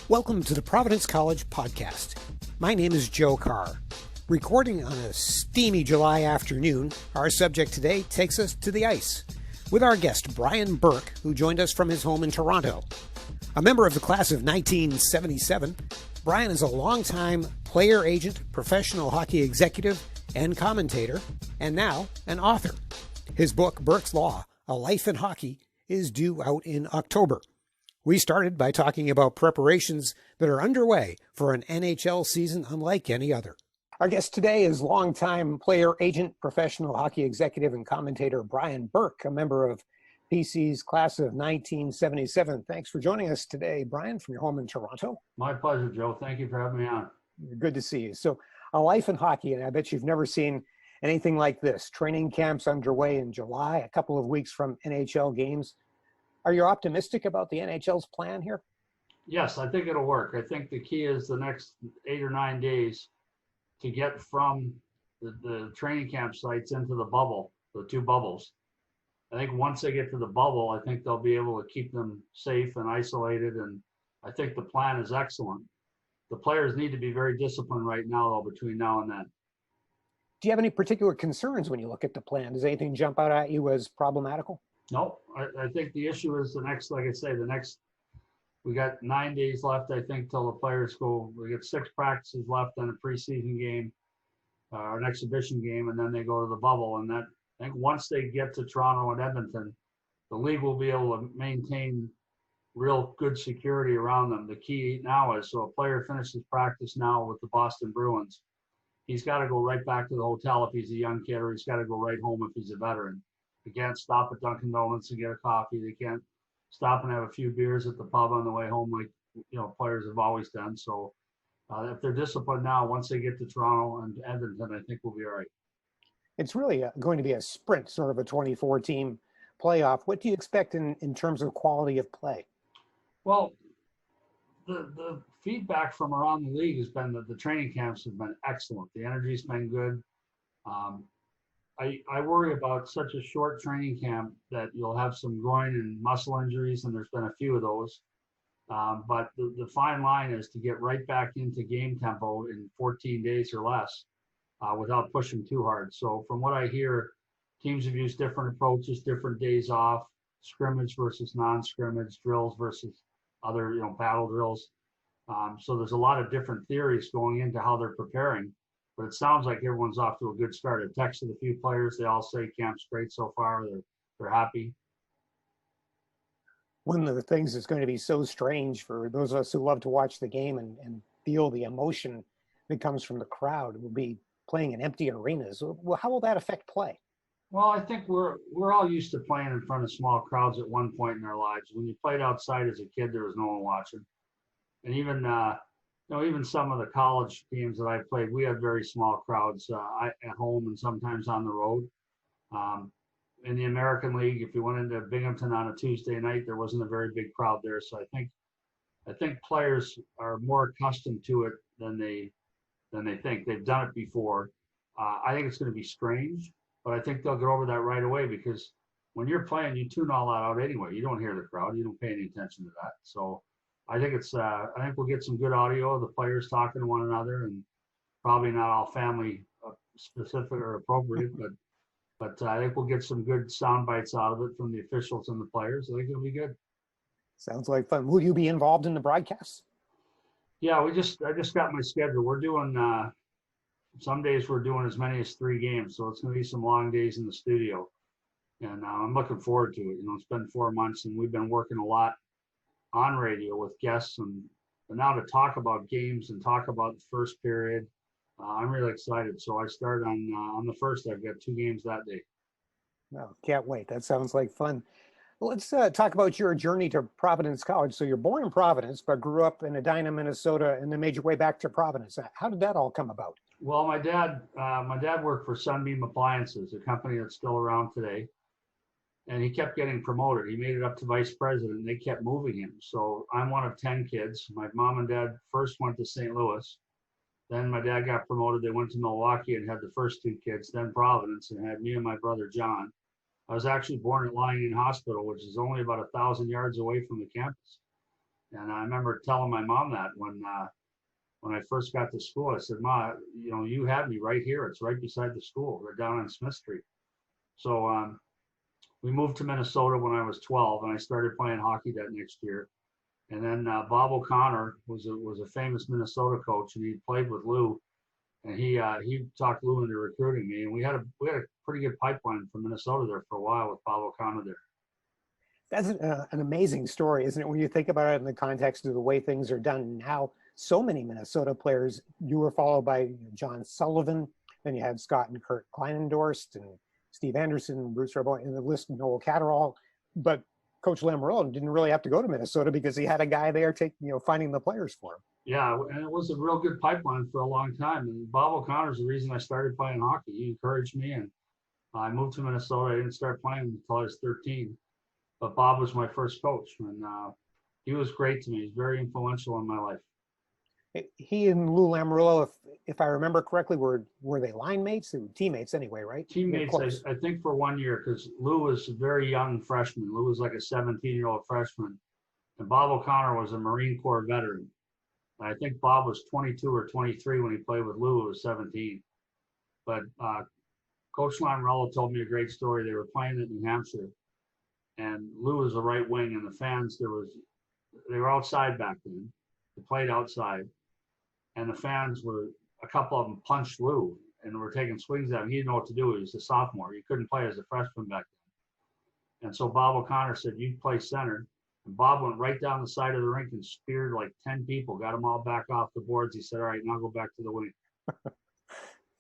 Welcome to the Providence College Podcast. My name is Joe Carr. Recording on a steamy July afternoon, our subject today takes us to the ice with our guest Brian Burke, who joined us from his home in Toronto. A member of the class of 1977, Brian is a longtime player agent, professional hockey executive, and commentator, and now an author. His book, Burke's Law, A Life in Hockey, is due out in October. We started by talking about preparations that are underway for an NHL season unlike any other. Our guest today is longtime player agent, professional hockey executive, and commentator Brian Burke, a member of PC's class of 1977. Thanks for joining us today, Brian, from your home in Toronto. My pleasure, Joe. Thank you for having me on. Good to see you. So, A Life in Hockey, and I bet you've never seen anything like this. Training camps underway in July, a couple of weeks from NHL games. Are you optimistic about the NHL's plan here? Yes, I think it'll work. I think the key is the next 8 or 9 days to get from the training camp sites into the bubble, the two bubbles. I think once they get to the bubble, I think they'll be able to keep them safe and isolated, and I think the plan is excellent. The players need to be very disciplined right now, though, between now and then. Do you have any particular concerns when you look at the plan? Does anything jump out at you as problematical? No, I think the issue is we got 9 days left, I think, till the players go. We got 6 practices left and a preseason game, or an exhibition game, and then they go to the bubble. And that, I think once they get to Toronto and Edmonton, the league will be able to maintain real good security around them. The key now is, so a player finishes practice now with the Boston Bruins, he's got to go right back to the hotel if he's a young kid, or he's got to go right home if he's a veteran. They can't stop at Dunkin' Donuts and get a coffee. They can't stop and have a few beers at the pub on the way home like, players have always done. So if they're disciplined now, once they get to Toronto and Edmonton, I think we'll be all right. It's really going to be a sprint, sort of a 24-team playoff. What do you expect in terms of quality of play? Well, the feedback from around the league has been that the training camps have been excellent. The energy's been good. I worry about such a short training camp that you'll have some groin and muscle injuries, and there's been a few of those. But the fine line is to get right back into game tempo in 14 days or less without pushing too hard. So from what I hear, teams have used different approaches, different days off, scrimmage versus non-scrimmage, drills versus other, battle drills. So there's a lot of different theories going into how they're preparing. But it sounds like everyone's off to a good start. I texted a few players. They all say camp's great so far. They're happy. One of the things that's going to be so strange for those of us who love to watch the game and feel the emotion that comes from the crowd will be playing in empty arenas. Well, how will that affect play? Well, I think we're all used to playing in front of small crowds at one point in our lives. When you played outside as a kid, there was no one watching. And even even some of the college games that I played, we had very small crowds at home and sometimes on the road. In the American League, if you went into Binghamton on a Tuesday night, there wasn't a very big crowd there. So I think players are more accustomed to it than they think. They've done it before. I think it's going to be strange, but I think they'll get over that right away, because when you're playing, you tune all that out anyway. You don't hear the crowd. You don't pay any attention to that. So I think I think we'll get some good audio of the players talking to one another, and probably not all family specific or appropriate, but I think we'll get some good sound bites out of it from the officials and the players. I think it'll be good. Sounds like fun. Will you be involved in the broadcast? Yeah, I just got my schedule. We're doing some days we're doing as many as 3 games, so it's going to be some long days in the studio, and I'm looking forward to it. It's been 4 months, and we've been working a lot on radio with guests, but now to talk about games and talk about the first period, I'm really excited. So I start on the first. I've got 2 games that day. No, can't wait. That sounds like fun. Well, let's talk about your journey to Providence College. So you're born in Providence, but grew up in Edina, Minnesota, and then made your way back to Providence. How did that all come about? Well, my dad worked for Sunbeam Appliances, a company that's still around today. And he kept getting promoted. He made it up to vice president, and they kept moving him. So I'm one of 10 kids. My mom and dad first went to St. Louis. Then my dad got promoted. They went to Milwaukee and had the first 2 kids, then Providence, and had me and my brother John. I was actually born at Lying Hospital, which is only about 1,000 yards away from the campus. And I remember telling my mom that when I first got to school. I said, Ma, you had me right here. It's right beside the school. They're down on Smith Street. So we moved to Minnesota when I was 12, and I started playing hockey that next year. And then Bob O'Connor was a famous Minnesota coach, and he played with Lou, and he talked Lou into recruiting me, and we had a pretty good pipeline from Minnesota there for a while with Bob O'Connor there. That's an amazing story, isn't it? When you think about it in the context of the way things are done now, so many Minnesota players. You were followed by John Sullivan, then you had Scott and Kurt Kleinendorst and Steve Anderson, Bruce Rebo, and the list, Noel Catterall. But Coach Lamoriello didn't really have to go to Minnesota because he had a guy there finding the players for him. Yeah, and it was a real good pipeline for a long time. And Bob O'Connor's the reason I started playing hockey. He encouraged me, and I moved to Minnesota. I didn't start playing until I was 13. But Bob was my first coach, and he was great to me. He's very influential in my life. He and Lou Lamoriello, if I remember correctly, were they line mates? They were teammates anyway, right? Teammates, I think, for 1 year, because Lou was a very young freshman. Lou was like a 17-year-old freshman, and Bob O'Connor was a Marine Corps veteran. I think Bob was 22 or 23 when he played with Lou, who was 17. But Coach Lamoriello told me a great story. They were playing at New Hampshire, and Lou was the right wing, and the fans, they were outside back then. They played outside, and the fans a couple of them punched Lou and were taking swings at him. He didn't know what to do. He was a sophomore. He couldn't play as a freshman back then. And so Bob O'Connor said, "You play center." And Bob went right down the side of the rink and speared like 10 people, got them all back off the boards. He said, "All right, now go back to the wing."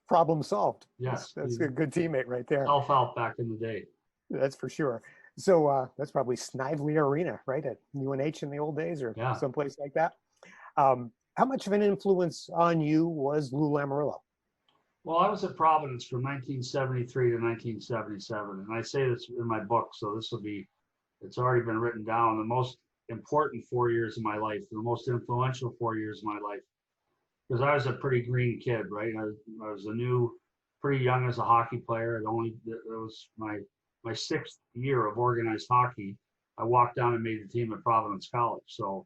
Problem solved. Yes. That's a good teammate right there. Self-help back in the day. That's for sure. So that's probably Snively Arena, right, at UNH in the old days, or someplace like that. How much of an influence on you was Lou Lamoriello? Well, I was at Providence from 1973 to 1977, and I say this in my book, so it's already been written down. The most important 4 years of my life, the most influential 4 years of my life, because I was a pretty green kid, right? I was pretty young as a hockey player. It was my sixth year of organized hockey. I walked down and made the team at Providence College. So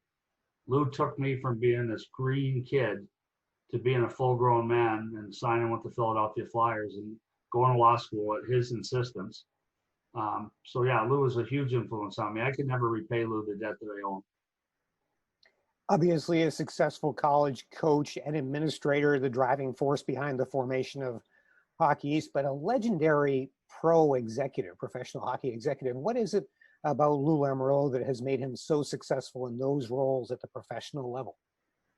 Lou took me from being this green kid to being a full-grown man and signing with the Philadelphia Flyers and going to law school at his insistence. So yeah, Lou was a huge influence on me. I could never repay Lou the debt that I owe him. Obviously a successful college coach and administrator, the driving force behind the formation of Hockey East, but a legendary professional hockey executive. What is it about Lou Lamoriello that has made him so successful in those roles at the professional level?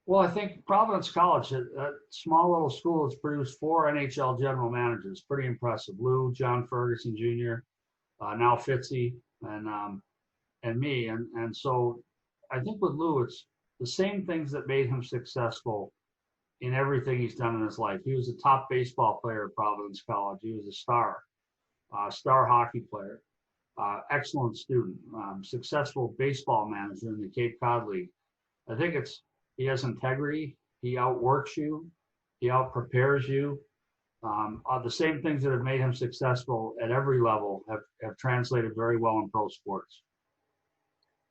Well, I think Providence College, that small little school, has produced 4 NHL general managers. Pretty impressive. Lou, John Ferguson Jr., now Fitzy, and me. And so I think with Lou, it's the same things that made him successful in everything he's done in his life. He was a top baseball player at Providence College. He was a star hockey player, excellent student, successful baseball manager in the Cape Cod League. I think he has integrity. He outworks you. He outprepares you. The same things that have made him successful at every level have translated very well in pro sports.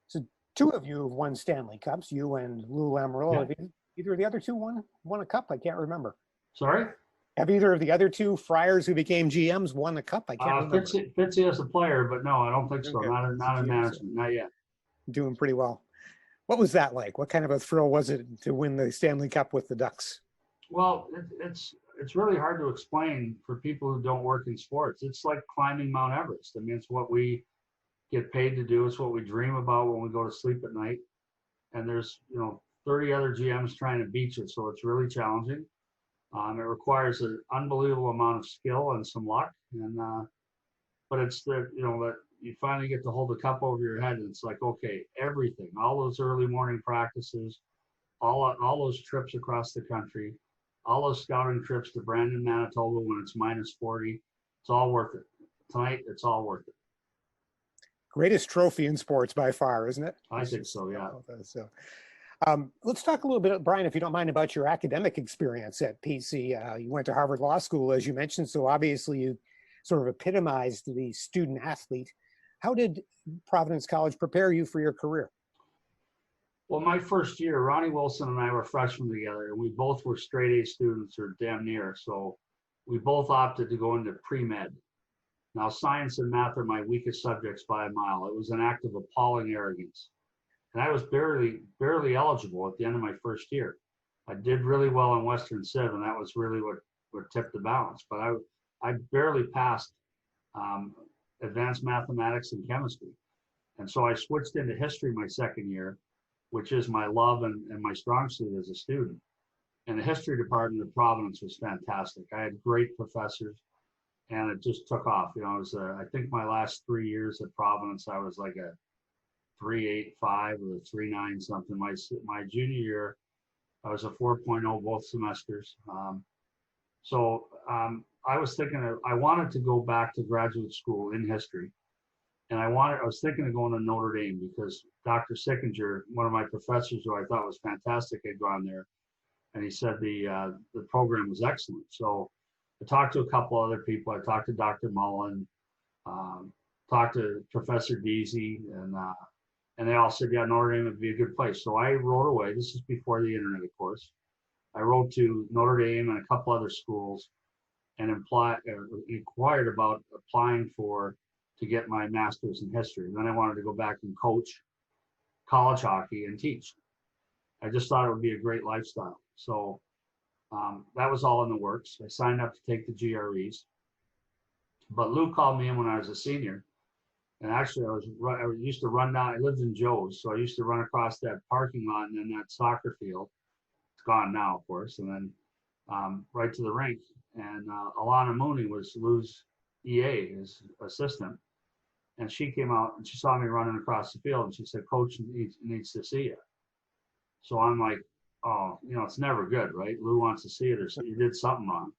So 2 of you have won Stanley Cups, you and Lou Lamoriello. Yeah. Have either of the other 2 won a cup? I can't remember. Sorry? Have either of the other 2 Friars who became GMs won a cup? I can't remember. Fitzy as a player, but no, I don't think so. Okay. Not in management, not yet. Doing pretty well. What was that like? What kind of a thrill was it to win the Stanley Cup with the Ducks? Well, it's really hard to explain for people who don't work in sports. It's like climbing Mount Everest. I mean, it's what we get paid to do. It's what we dream about when we go to sleep at night. And there's 30 other GMs trying to beat you, so it's really challenging. It requires an unbelievable amount of skill and some luck, but it's that you finally get to hold the cup over your head, and it's like, okay, everything, all those early morning practices, all those trips across the country, all those scouting trips to Brandon, Manitoba when it's -40, it's all worth it. Tonight, it's all worth it. Greatest trophy in sports by far, isn't it? I think so, yeah. So, let's talk a little bit, Brian, if you don't mind, about your academic experience at PC. You went to Harvard Law School, as you mentioned, so obviously you sort of epitomized the student athlete. How did Providence College prepare you for your career? Well, my first year, Ronnie Wilson and I were freshmen together, and we both were straight A students, or damn near. So we both opted to go into pre-med. Now, science and math are my weakest subjects by a mile. It was an act of appalling arrogance. And I was barely eligible at the end of my first year. I did really well in Western Civ, and that was really what tipped the balance. But I barely passed advanced mathematics and chemistry. And so I switched into history my second year, which is my love and my strong suit as a student. And the history department of Providence was fantastic. I had great professors, and it just took off. You know, it was I think my last 3 years at Providence, I was like a 3.85 or a 3.9 something. My junior year, I was a 4.0 both semesters. I was thinking I wanted to go back to graduate school in history. And I was thinking of going to Notre Dame because Dr. Sickinger, one of my professors who I thought was fantastic, had gone there. And he said the program was excellent. So I talked to a couple other people. I talked to Dr. Mullen, talked to Professor Deasy, and they all said, yeah, Notre Dame would be a good place. So I wrote away. This is before the internet, of course. I wrote to Notre Dame and a couple other schools and inquired about applying to get my master's in history. And then I wanted to go back and coach college hockey and teach. I just thought it would be a great lifestyle. So that was all in the works. I signed up to take the GREs. But Lou called me in when I was a senior. And actually, I used to run down, I lived in Joe's, so I used to run across that parking lot and then that soccer field. It's gone now, of course. And then right to the rink. And Alana Mooney was Lou's EA, his assistant. And she came out and she saw me running across the field and she said, Coach needs to see you. So I'm like, oh, you know, it's never good, right? Lou wants to see you. You did something wrong.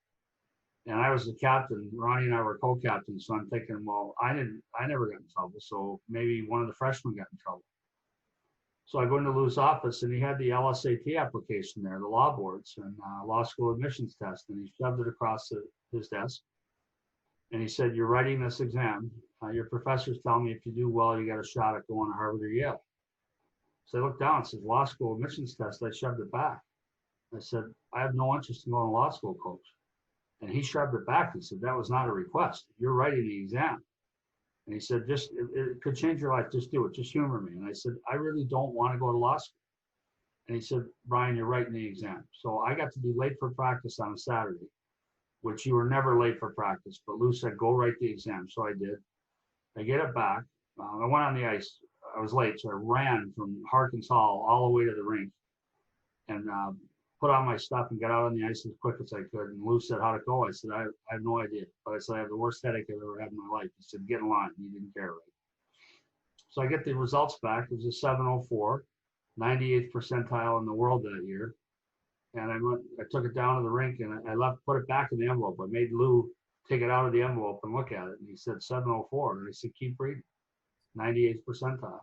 And I was the captain. Ronnie and I were co-captains. So I'm thinking, well, I never got in trouble. So maybe one of the freshmen got in trouble. So I go into Lou's office and he had the LSAT application there, the law boards and law school admissions test. And he shoved it across his desk. And he said, you're writing this exam. Your professors tell me if you do well, you got a shot at going to Harvard or Yale. So I looked down and said, law school admissions test. I shoved it back. I said, I have no interest in going to law school, Coach. And he shoved it back. He said, that was not a request. You're writing the exam. And he said, it could change your life. Just do it. Just humor me. And I said, I really don't want to go to law school. And he said, Brian, you're writing the exam. So I got to be late for practice on a Saturday, which you were never late for practice. But Lou said, go write the exam. So I did. I get it back. I went on the ice. I was late, so I ran from Harkins Hall all the way to the rink and put on my stuff and got out on the ice as quick as I could. And Lou said, how'd it go? I said, I have no idea. But I said, I have the worst headache I've ever had in my life. He said, get in line. He didn't care, right? So I get the results back. It was a 704, 98th percentile in the world that year. And I took it down to the rink and I put it back in the envelope. I made Lou take it out of the envelope and look at it. And he said 704. And I said, keep reading. 98th percentile.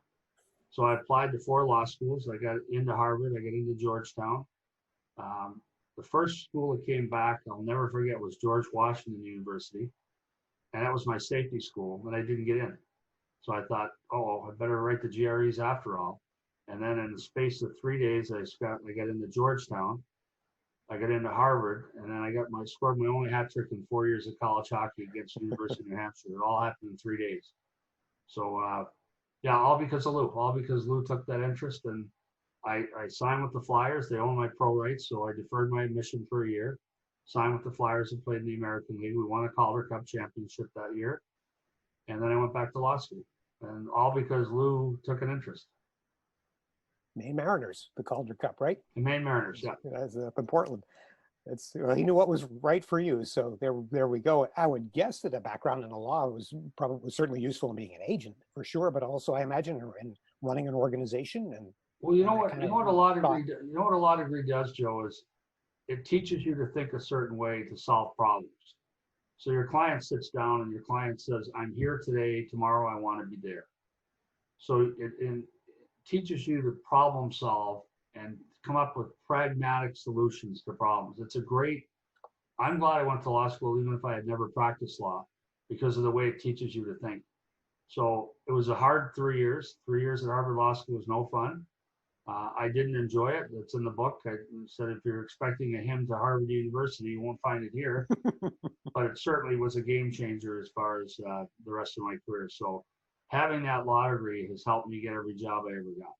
So I applied to 4 law schools. I got into Harvard. I got into Georgetown. The first school that came back, I'll never forget, was George Washington University. And that was my safety school, but I didn't get in. So I thought, I better write the GREs after all. And then in the space of 3 days, I got into Georgetown. I got into Harvard, and then I scored my only hat trick in 4 years of college hockey against the University of New Hampshire. It all happened in 3 days. So, all because of Lou. All because Lou took that interest, and I signed with the Flyers. They own my pro rights, so I deferred my admission for a year. Signed with the Flyers and played in the American League. We won a Calder Cup championship that year. And then I went back to law school. And all because Lou took an interest. Maine Mariners, the Calder Cup, right? The Maine Mariners, yeah. That's up in Portland. He knew what was right for you. So there we go. I would guess that a background in the law was certainly useful in being an agent for sure, but also I imagine in running an organization and. Well, you know what a law degree does, Joe, is it teaches you to think a certain way to solve problems. So your client sits down and your client says, I'm here today, tomorrow I want to be there. So it teaches you to problem solve and come up with pragmatic solutions to problems. I'm glad I went to law school, even if I had never practiced law, because of the way it teaches you to think. So it was a hard 3 years. 3 years at Harvard Law School was no fun. I didn't enjoy it. It's in the book. I said if you're expecting a hymn to Harvard University, you won't find it here. But it certainly was a game changer as far as the rest of my career. So having that law degree has helped me get every job I ever got.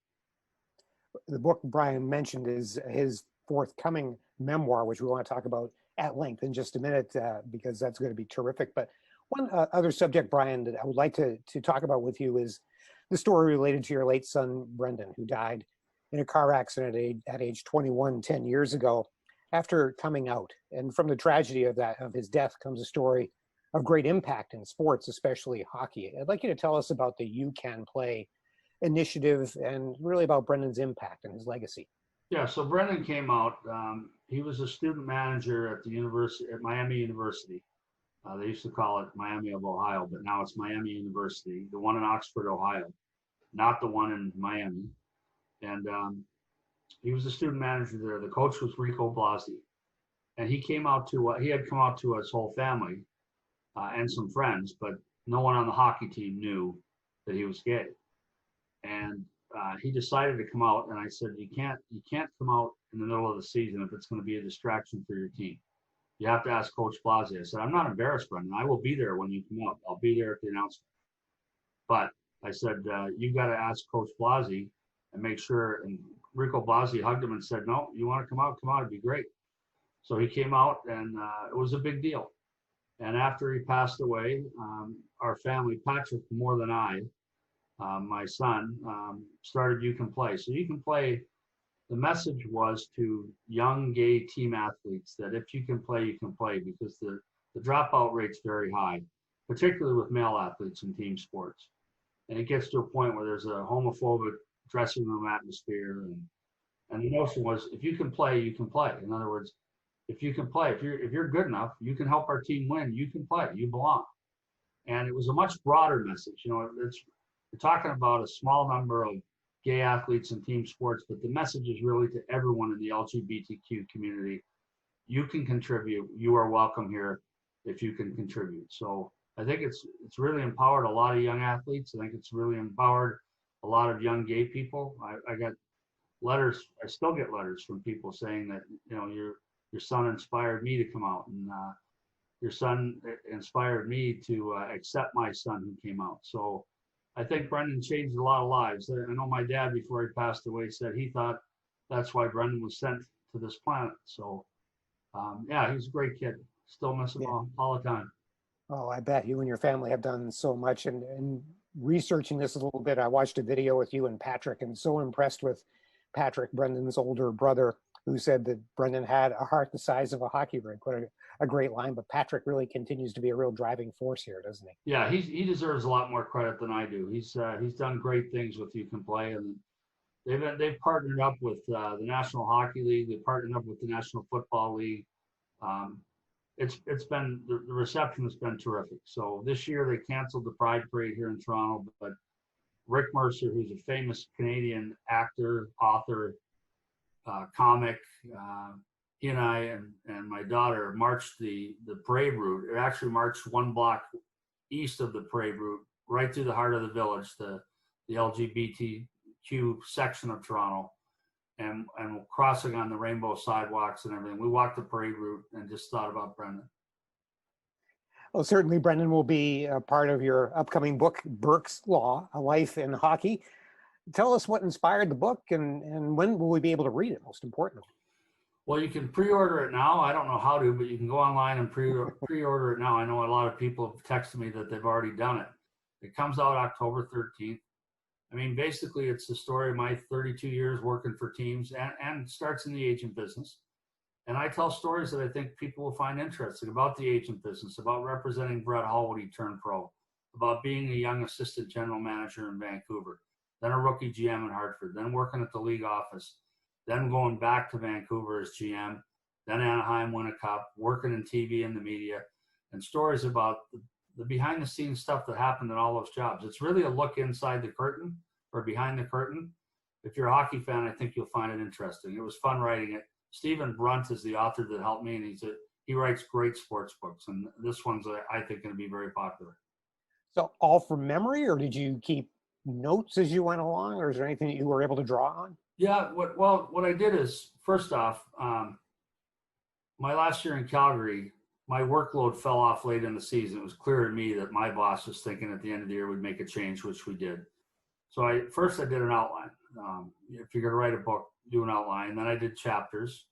The book Brian mentioned is his forthcoming memoir, which we want to talk about at length in just a minute, because that's going to be terrific. But one other subject, Brian, that I would like to talk about with you is the story related to your late son, Brendan, who died in a car accident at age 21, 10 years ago, after coming out. And from the tragedy of his death comes a story of great impact in sports, especially hockey. I'd like you to tell us about the You Can Play initiative and really about Brendan's impact and his legacy. Yeah, so Brendan came out. He was a student manager at the university, at Miami University. They used to call it Miami of Ohio, but now it's Miami University, the one in Oxford, Ohio, not the one in Miami. And he was a student manager there. The coach was Rico Blasi, and he had come out to his whole family and some friends, but no one on the hockey team knew that he was gay. And he decided to come out, and I said, you can't come out in the middle of the season if it's going to be a distraction for your team. You have to ask Coach Blasi. I said, I'm not embarrassed, Brendan. I will be there when you come out. I'll be there at the announcement. But I said, you got to ask Coach Blasi and make sure. And Rico Blasi hugged him and said, no, you want to come out? Come out. It'd be great. So he came out, and it was a big deal. And after he passed away, our family, Patrick more than I, my son, started You Can Play. So You Can Play, the message was to young gay team athletes that if you can play, you can play, because the dropout rate's very high, particularly with male athletes in team sports. And it gets to a point where there's a homophobic dressing room atmosphere. And the notion was, if you can play, you can play. In other words, if you can play, if you're good enough, you can help our team win. You can play. You belong. And it was a much broader message. You know, we're talking about a small number of gay athletes in team sports, but the message is really to everyone in the LGBTQ community. You can contribute. You are welcome here if you can contribute. So I think it's really empowered a lot of young athletes. I think it's really empowered a lot of young gay people. I got letters. I still get letters from people saying that, you know, your son inspired me to come out, and your son inspired me to accept my son who came out. So I think Brendan changed a lot of lives. I know my dad, before he passed away, said he thought that's why Brendan was sent to this planet. So yeah, he's a great kid. Still miss him all the time. Oh, I bet you and your family have done so much. And researching this a little bit, I watched a video with you and Patrick, and so impressed with Patrick, Brendan's older brother, who said that Brendan had a heart the size of a hockey rink. What a great line. But Patrick really continues to be a real driving force here, doesn't he? Yeah, he deserves a lot more credit than I do. He's done great things with You Can Play, and they've partnered up with the National Hockey League. They've partnered up with the National Football League. It's been, the reception has been terrific. So this year they canceled the Pride Parade here in Toronto, but Rick Mercer, who's a famous Canadian actor, author, comic, he and I and my daughter marched the parade route. It actually marched one block east of the parade route, right through the heart of the village, the LGBTQ section of Toronto, and crossing on the rainbow sidewalks and everything. We walked the parade route and just thought about Brendan. Well, certainly Brendan will be a part of your upcoming book, Burke's Law, A Life in Hockey. Tell us what inspired the book, and when will we be able to read it, most importantly? Well, you can pre-order it now. I don't know how to, but you can go online and pre-order it now. I know a lot of people have texted me that they've already done it. It comes out October 13th. I mean, basically, it's the story of my 32 years working for teams, and starts in the agent business. And I tell stories that I think people will find interesting about the agent business, about representing Brett Hull when he turned pro, about being a young assistant general manager in Vancouver, then a rookie GM in Hartford, then working at the league office, then going back to Vancouver as GM, then Anaheim win a cup, working in TV and the media, and stories about the behind the scenes stuff that happened in all those jobs. It's really a look inside the curtain or behind the curtain. If you're a hockey fan, I think you'll find it interesting. It was fun writing it. Stephen Brunt is the author that helped me, and he writes great sports books, and this one's, I think, going to be very popular. So all from memory, or did you keep notes as you went along, or is there anything that you were able to draw on? Yeah, what I did is, first off, my last year in Calgary, my workload fell off late in the season. It was clear to me that my boss was thinking at the end of the year we'd make a change, which we did. So I did an outline. If you're going to write a book, do an outline. Then I did chapters,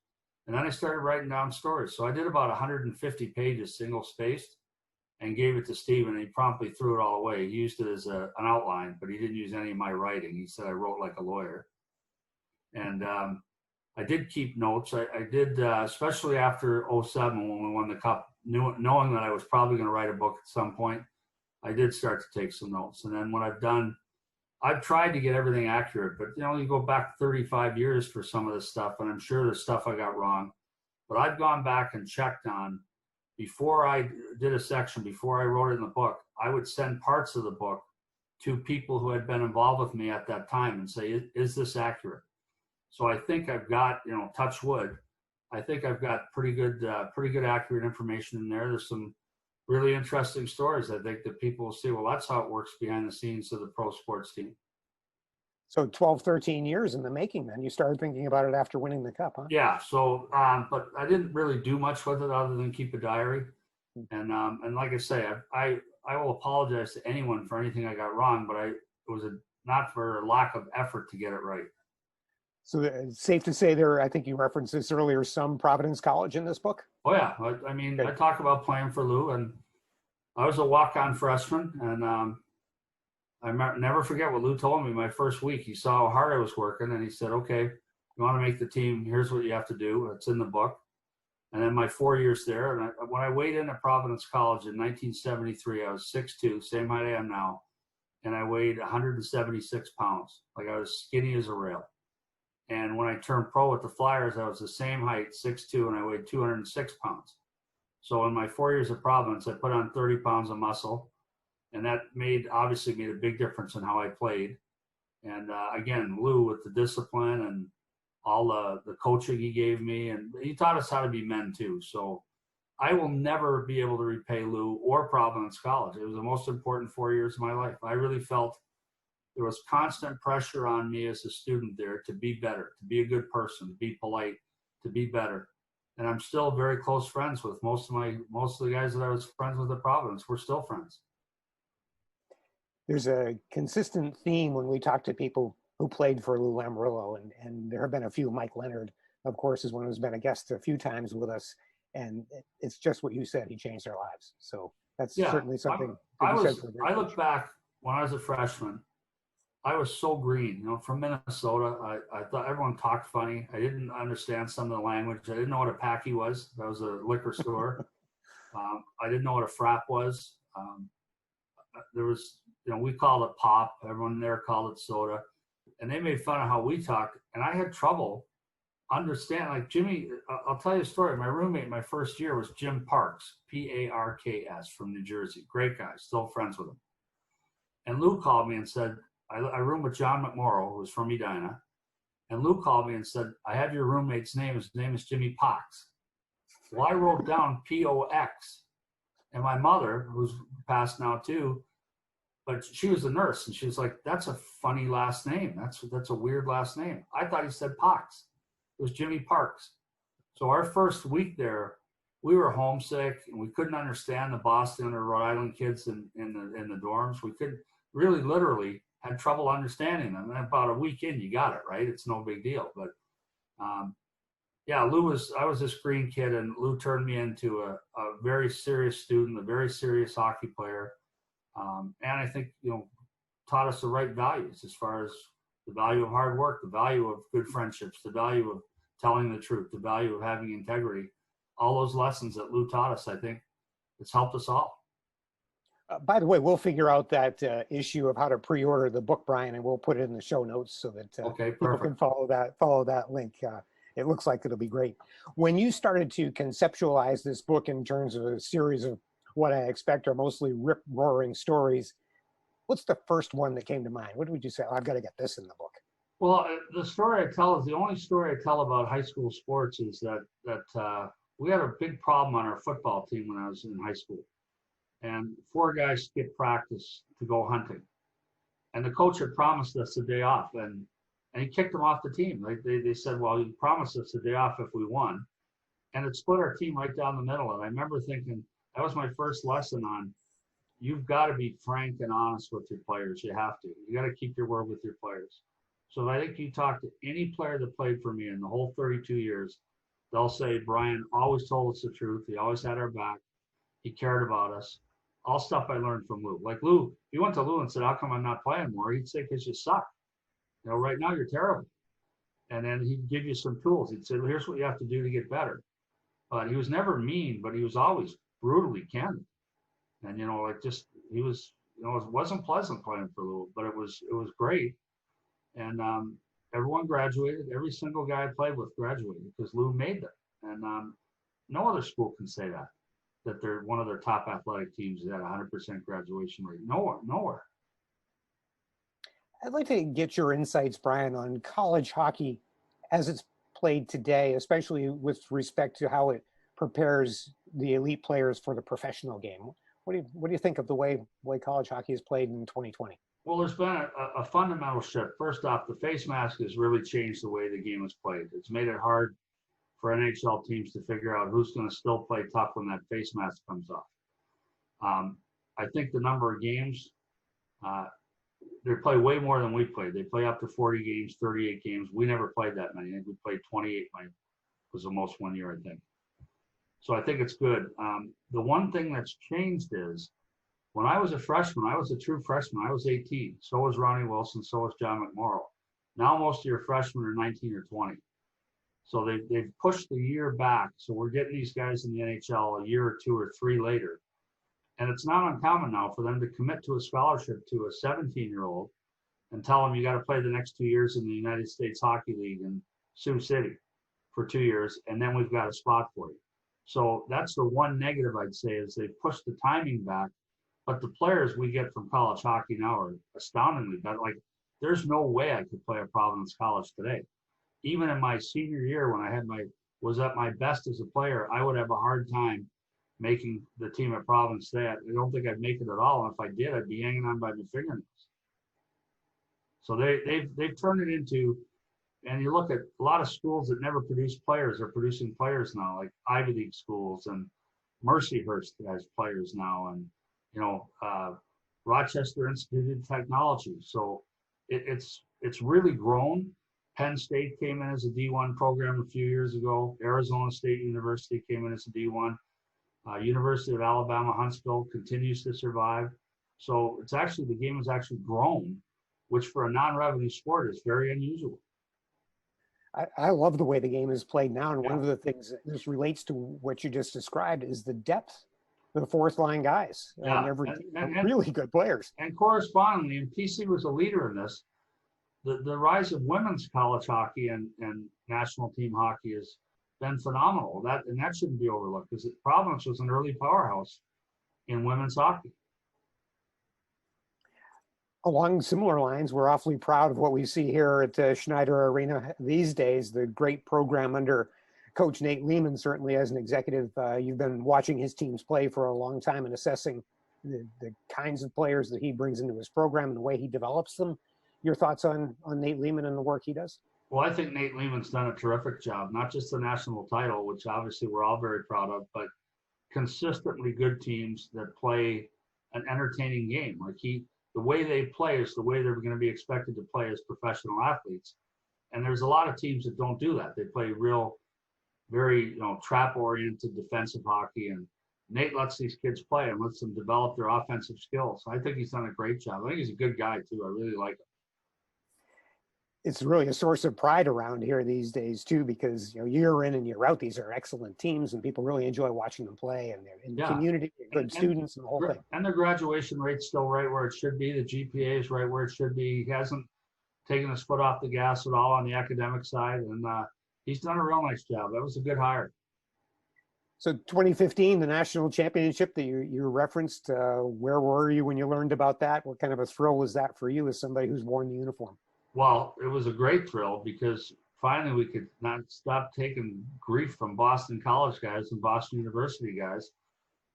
and then I started writing down stories. So I did about 150 pages, single spaced, and gave it to Steve, and he promptly threw it all away. He used it as an outline, but he didn't use any of my writing. He said I wrote like a lawyer. And I did keep notes. I did, especially after '07 when we won the Cup, knowing that I was probably going to write a book at some point, I did start to take some notes. And then what I've tried to get everything accurate, but you go back 35 years for some of this stuff, and I'm sure there's stuff I got wrong. But I've gone back and checked on, before I did a section, before I wrote it in the book, I would send parts of the book to people who had been involved with me at that time and say, is this accurate? So I think I've got, touch wood, I think I've got pretty good accurate information in there. There's some really interesting stories. I think that people will see, well, that's how it works behind the scenes of the pro sports team. So 12, 13 years in the making, then you started thinking about it after winning the Cup, huh? Yeah. So, but I didn't really do much with it other than keep a diary. And like I say, I will apologize to anyone for anything I got wrong, but it was not for a lack of effort to get it right. So it's safe to say I think you referenced this earlier, some Providence College in this book? Oh, yeah. I mean, I talk about playing for Lou, and I was a walk-on freshman, and I never forget what Lou told me my first week. He saw how hard I was working, and he said, okay, you want to make the team, here's what you have to do. It's in the book. And then my 4 years there, and when I weighed in at Providence College in 1973, I was 6'2", same height I am now, and I weighed 176 pounds. Like, I was skinny as a rail. And when I turned pro with the Flyers, I was the same height, 6'2", and I weighed 206 pounds. So in my 4 years at Providence, I put on 30 pounds of muscle, and that obviously made a big difference in how I played. And again, Lou, with the discipline and all the coaching he gave me, and he taught us how to be men too. So I will never be able to repay Lou or Providence College. It was the most important 4 years of my life. I really felt there was constant pressure on me as a student there to be better, to be a good person, to be polite, to be better. And I'm still very close friends with most of the guys that I was friends with at Providence. We're still friends. There's a consistent theme when we talk to people who played for Lou Lamoriello, and there have been a few. Mike Leonard, of course, is one who's been a guest a few times with us, and it's just what you said. He changed their lives. So that's certainly something. I look back when I was a freshman. I was so green, from Minnesota. I thought everyone talked funny. I didn't understand some of the language. I didn't know what a packy was. That was a liquor store. I didn't know what a frap was. There was, we called it pop. Everyone there called it soda. And they made fun of how we talked. And I had trouble understanding. Like Jimmy, I'll tell you a story. My roommate my first year was Jim Parks, Parks, from New Jersey. Great guy, still friends with him. And Lou called me and said, I roomed with John McMorrow, who was from Edina, and Lou called me and said, I have your roommate's name. His name is Jimmy Pox. Well, I wrote down Pox. And my mother, who's passed now too, but she was a nurse, and she was like, that's a funny last name. That's a weird last name. I thought he said Pox. It was Jimmy Parks. So our first week there, we were homesick, and we couldn't understand the Boston or Rhode Island kids in the dorms. We couldn't really literally had trouble understanding them. And about a week in, you got it, right? It's no big deal. But I was this green kid, and Lou turned me into a very serious student, a very serious hockey player. And I think, taught us the right values as far as the value of hard work, the value of good friendships, the value of telling the truth, the value of having integrity. All those lessons that Lou taught us, I think it's helped us all. By the way, we'll figure out that issue of how to pre-order the book, Brian, and we'll put it in the show notes so that people can follow that link. It looks like it'll be great. When you started to conceptualize this book in terms of a series of what I expect are mostly rip-roaring stories, what's the first one that came to mind? What would you say? Oh, I've got to get this in the book. Well, the story I tell is the only story I tell about high school sports is that we had a big problem on our football team when I was in high school. And 4 guys skipped practice to go hunting. And the coach had promised us a day off. And and he kicked him off the team. They said, well, you promised us a day off if we won. And it split our team right down the middle. And I remember thinking, that was my first lesson on, you've got to be frank and honest with your players. You have to. You got to keep your word with your players. So I think you talk to any player that played for me in the whole 32 years, they'll say, Brian always told us the truth. He always had our back. He cared about us. All stuff I learned from Lou. Like Lou, if you went to Lou and said, how come I'm not playing more? He'd say, because you suck. You know, right now you're terrible. And then he'd give you some tools. He'd say, well, here's what you have to do to get better. But he was never mean, but he was always brutally candid. And, you know, like just, he was, you know, it wasn't pleasant playing for Lou, but it was great. And everyone graduated. Every single guy I played with graduated because Lou made them. And no other school can say that they're one of their top athletic teams that had 100% graduation rate. Nowhere. I'd like to get your insights, Brian, on college hockey as it's played today, especially with respect to how it prepares the elite players for the professional game. What do you think of the way college hockey is played in 2020? Well, there's been a fundamental shift. First off, the face mask has really changed the way the game is played. It's made it hard for NHL teams to figure out who's going to still play tough when that face mask comes off. I think the number of games, they play way more than we played. They play up to 40 games, 38 games. We never played that many. I think we played 28, was the most one year, I think. So I think it's good. The one thing that's changed is when I was a freshman, I was a true freshman. I was 18. So was Ronnie Wilson. So was John McMorrow. Now most of your freshmen are 19 or 20. So they've pushed the year back. So we're getting these guys in the NHL a year or two or three later. And it's not uncommon now for them to commit to a scholarship to a 17-year-old and tell them you got to play the next 2 years in the United States Hockey League in Sioux City for 2 years, and then we've got a spot for you. So that's the one negative I'd say is they've pushed the timing back, but the players we get from college hockey now are astoundingly better. Like, there's no way I could play at Providence College today. Even in my senior year when I was at my best as a player, I would have a hard time making the team at Providence today. I don't think I'd make it at all. And if I did, I'd be hanging on by my fingernails. So they've turned it into, and you look at a lot of schools that never produced players are producing players now, like Ivy League schools, and Mercyhurst has players now, and you know, Rochester Institute of Technology. So it's really grown. Penn State came in as a D1 program a few years ago. Arizona State University came in as a D1. University of Alabama Huntsville continues to survive. So it's actually, the game has actually grown, which for a non-revenue sport is very unusual. I love the way the game is played now. And one of the things that this relates to what you just described is the depth of the fourth line guys. Yeah. And really good players. And correspondingly, and PC was a leader in this, the rise of women's college hockey and national team hockey has been phenomenal. That shouldn't be overlooked because Providence was an early powerhouse in women's hockey. Along similar lines, we're awfully proud of what we see here at Schneider Arena these days, the great program under Coach Nate Leaman. Certainly as an executive, you've been watching his teams play for a long time and assessing the kinds of players that he brings into his program and the way he develops them. Your thoughts on Nate Leaman and the work he does? Well, I think Nate Leaman's done a terrific job, not just the national title, which obviously we're all very proud of, but consistently good teams that play an entertaining game. Like the way they play is the way they're going to be expected to play as professional athletes. And there's a lot of teams that don't do that. They play real, very, trap-oriented defensive hockey. And Nate lets these kids play and lets them develop their offensive skills. So I think he's done a great job. I think he's a good guy, too. I really like him. It's really a source of pride around here these days, too, because, year in and year out, these are excellent teams and people really enjoy watching them play, and they're in community, good students and the whole thing. And their graduation rate's still right where it should be. The GPA is right where it should be. He hasn't taken his foot off the gas at all on the academic side, and he's done a real nice job. That was a good hire. So 2015, the national championship that you referenced, where were you when you learned about that? What kind of a thrill was that for you as somebody who's worn the uniform? Well, it was a great thrill because finally we could not stop taking grief from Boston College guys and Boston University guys.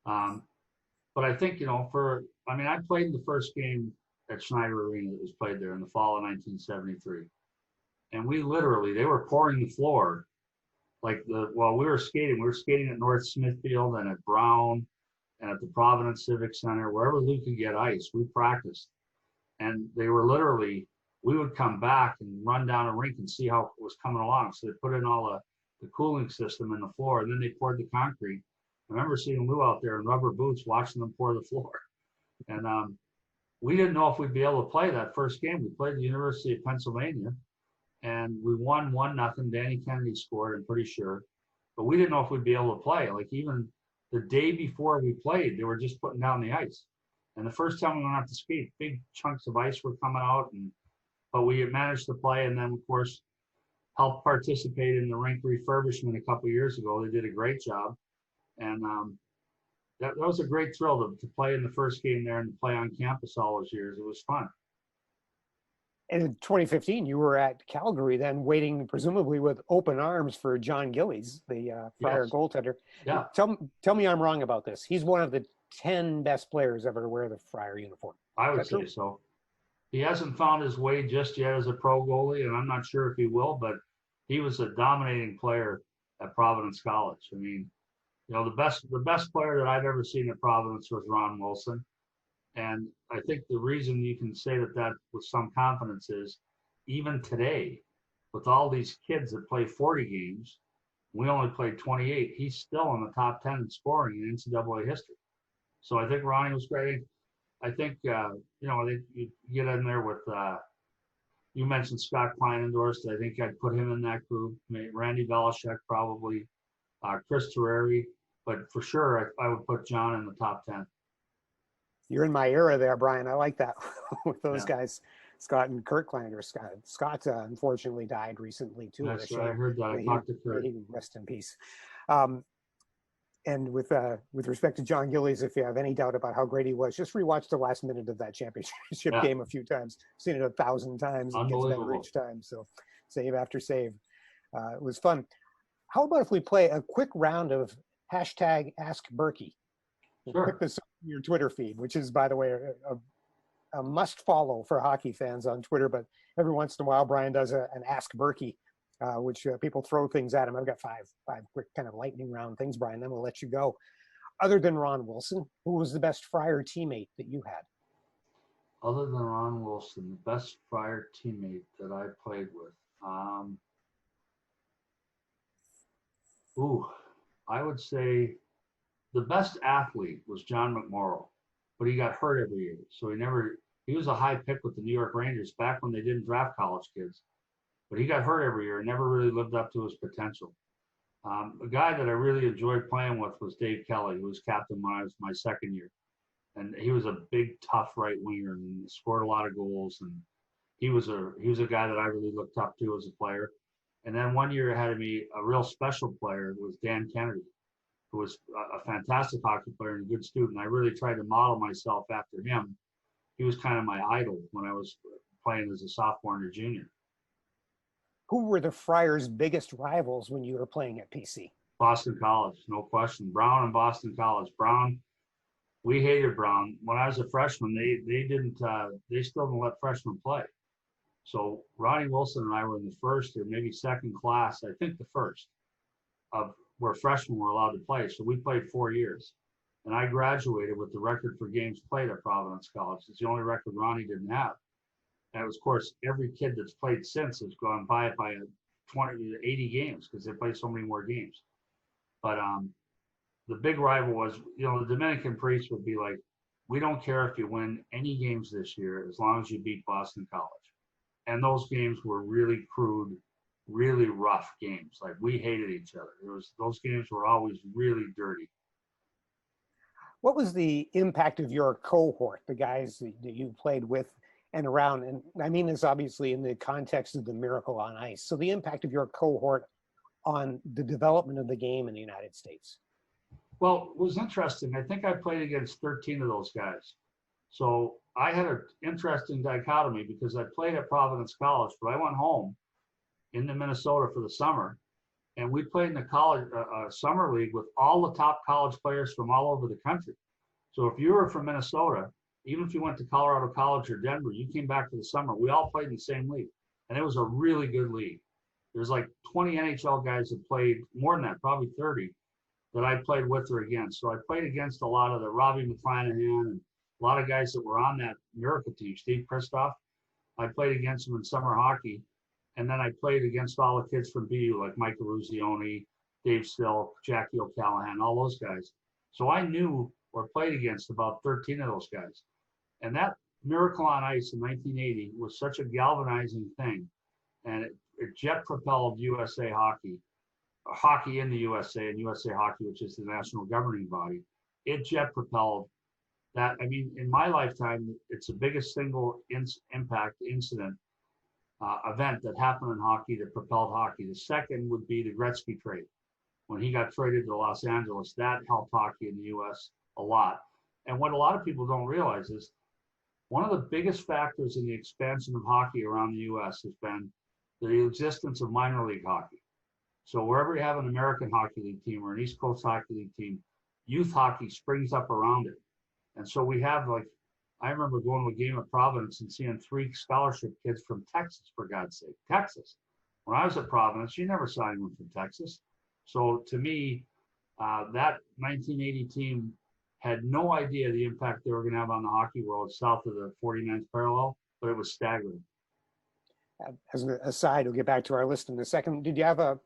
But I think, I played in the first game at Schneider Arena that was played there in the fall of 1973. And we literally, they were pouring the floor while we were skating at North Smithfield and at Brown and at the Providence Civic Center, wherever Lou could get ice, we practiced. And they were literally, we would come back and run down a rink and see how it was coming along. So they put in all the cooling system in the floor, and then they poured the concrete. I remember seeing Lou out there in rubber boots, watching them pour the floor. And we didn't know if we'd be able to play that first game. We played the University of Pennsylvania, and we won 1-0. Danny Kennedy scored, I'm pretty sure. But we didn't know if we'd be able to play. Like, even the day before we played, they were just putting down the ice. And the first time we went out to skate, big chunks of ice were coming out, but we had managed to play, and then, of course, helped participate in the rink refurbishment a couple of years ago. They did a great job. And that was a great thrill to play in the first game there and to play on campus all those years. It was fun. And in 2015, you were at Calgary then, waiting presumably with open arms for John Gillies, the Friar goaltender. Yeah. Tell me I'm wrong about this. He's one of the 10 best players ever to wear the Friar uniform. I would say so. He hasn't found his way just yet as a pro goalie, and I'm not sure if he will, but he was a dominating player at Providence College. I mean, you know, the best player that I've ever seen at Providence was Ron Wilson. And I think the reason you can say that with some confidence is, even today, with all these kids that play 40 games, we only played 28. He's still in the top 10 in scoring in NCAA history. So I think Ronnie was great. I think, you get in there with, you mentioned Scott Kleinendorst. I think I'd put him in that group. Randy Belichick probably, Chris Terreri. But for sure, I would put John in the top 10. You're in my era there, Brian. I like that with those guys, Scott and Kurt Kleinendorst. Scott unfortunately died recently, too. Yes, I heard that. I talked to Kurt. Rest in peace. And with respect to John Gillies, if you have any doubt about how great he was, just rewatch the last minute of that championship game a few times. Seen it 1,000 times. It gets better each time. So save after save. It was fun. How about if we play a quick round of #AskBurkey? Sure. Pick this up on your Twitter feed, which is, by the way, a must follow for hockey fans on Twitter. But every once in a while, Brian does an Ask Burkey, which people throw things at him. I've got five quick kind of lightning round things, Brian. Then we'll let you go. Other than Ron Wilson, who was the best Friar teammate that you had? Other than Ron Wilson, the best Friar teammate that I played with. I would say the best athlete was John McMorrow, but he got hurt every year. So he was a high pick with the New York Rangers back when they didn't draft college kids, but he got hurt every year and never really lived up to his potential. A guy that I really enjoyed playing with was Dave Kelly, who was captain when I was my second year. And he was a big, tough right winger and scored a lot of goals. And he was a guy that I really looked up to as a player. And then one year ahead of me, a real special player was Dan Kennedy, who was a fantastic hockey player and a good student. I really tried to model myself after him. He was kind of my idol when I was playing as a sophomore and a junior. Who were the Friars' biggest rivals when you were playing at PC? Boston College, no question. Brown and Boston College. Brown, we hated Brown. When I was a freshman, they still didn't let freshmen play. So Ronnie Wilson and I were in the first or maybe second class, I think the first, of where freshmen were allowed to play. So we played 4 years. And I graduated with the record for games played at Providence College. It's the only record Ronnie didn't have. And of course, every kid that's played since has gone by it by 20 to 80 games because they play so many more games. But the big rival was, the Dominican priest would be like, we don't care if you win any games this year as long as you beat Boston College. And those games were really crude, really rough games. Like, we hated each other. Those games were always really dirty. What was the impact of your cohort, the guys that you played with and around? And I mean this obviously in the context of the Miracle on Ice. So the impact of your cohort on the development of the game in the United States. Well, it was interesting. I think I played against 13 of those guys. So I had an interesting dichotomy because I played at Providence College, but I went home into Minnesota for the summer. And we played in the college summer league with all the top college players from all over the country. So if you were from Minnesota, even if you went to Colorado College or Denver, you came back for the summer, we all played in the same league. And it was a really good league. There's like 20 NHL guys that played, more than that, probably 30, that I played with or against. So I played against a lot of the Robbie McClanahan and a lot of guys that were on that Miracle team, Steve Kristoff. I played against them in summer hockey. And then I played against all the kids from BU, like Michael Ruzioni, Dave Silk, Jackie O'Callahan, all those guys. So I knew or played against about 13 of those guys. And that Miracle on Ice in 1980 was such a galvanizing thing. And it jet propelled USA hockey in the USA, and USA Hockey, which is the national governing body. It jet propelled that. I mean, in my lifetime, it's the biggest single impact incident event that happened in hockey that propelled hockey. The second would be the Gretzky trade. When he got traded to Los Angeles, that helped hockey in the US a lot. And what a lot of people don't realize is one of the biggest factors in the expansion of hockey around the US has been the existence of minor league hockey. So wherever you have an American Hockey League team or an East Coast Hockey League team, youth hockey springs up around it. And so we have, like, I remember going to a game at Providence and seeing 3 scholarship kids from Texas, for God's sake, Texas. When I was at Providence, you never saw anyone from Texas. So to me, that 1980 team had no idea the impact they were going to have on the hockey world south of the 49th parallel, but it was staggering. As an aside, we'll get back to our list in a second. Did you have a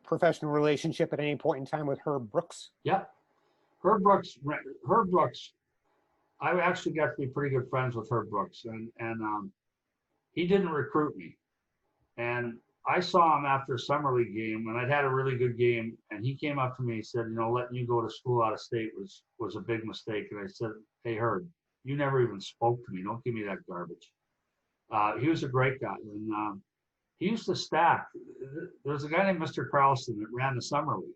professional relationship at any point in time with Herb Brooks? Yeah. Herb Brooks, I actually got to be pretty good friends with Herb Brooks, and he didn't recruit me. And I saw him after a summer league game, and I'd had a really good game, and he came up to me and said, you know, letting you go to school out of state was a big mistake. And I said, hey, Herb, you never even spoke to me. Don't give me that garbage. He was a great guy, and he used to stack. There was a guy named Mr. Carlson that ran the summer league.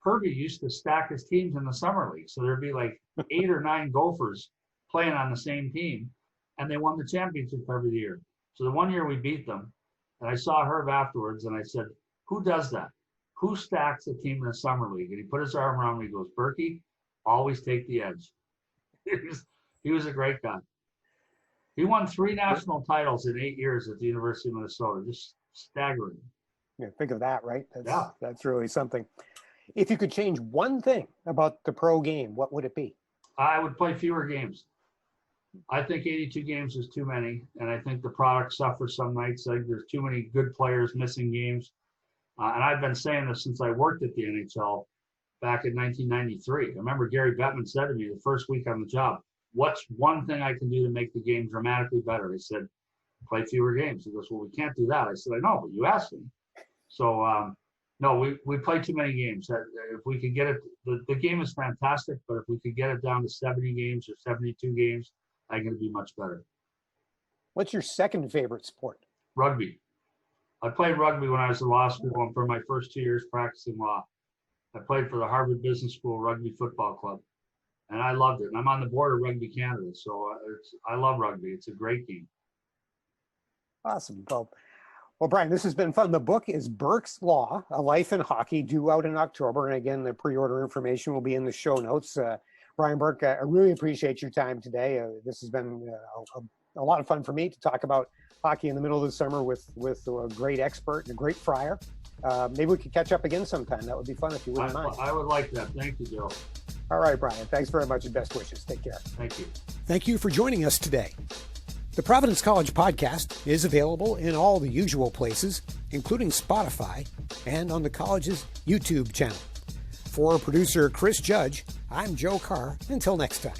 Herbie used to stack his teams in the summer league. So there'd be like 8 or 9 Gophers playing on the same team, and they won the championship every year. So the one year we beat them, and I saw Herb afterwards, and I said, who does that? Who stacks a team in the summer league? And he put his arm around me. He goes, Berkey, always take the edge. He was a great guy. He won 3 national titles in 8 years at the University of Minnesota. Just staggering. Yeah, think of that, right? Yeah. That's really something. If you could change one thing about the pro game, what would it be? I would play fewer games. I think 82 games is too many, and I think the product suffers some nights. I think there's too many good players missing games. And I've been saying this since I worked at the NHL back in 1993. I remember Gary Bettman said to me the first week on the job, what's one thing I can do to make the game dramatically better? I said, play fewer games. He goes, well, we can't do that. I said, I know, but you asked me. So, no, we play too many games. If we could get it, the game is fantastic, but if we could get it down to 70 games or 72 games, I think it'd be much better. What's your second favorite sport? Rugby. I played rugby when I was in law school and for my first 2 years practicing law. I played for the Harvard Business School Rugby Football Club, and I loved it. And I'm on the board of Rugby Canada, so I love rugby. It's a great game. Awesome. Well, Brian, this has been fun. The book is Burke's Law, A Life in Hockey, due out in October. And again, the pre-order information will be in the show notes. Brian Burke, I really appreciate your time today. This has been a lot of fun for me to talk about hockey in the middle of the summer with a great expert and a great Friar. Maybe we could catch up again sometime. That would be fun if you wouldn't mind. I would like that. Thank you, Joe. All right, Brian. Thanks very much and best wishes. Take care. Thank you. Thank you for joining us today. The Providence College podcast is available in all the usual places, including Spotify and on the college's YouTube channel. For producer Chris Judge, I'm Joe Carr. Until next time.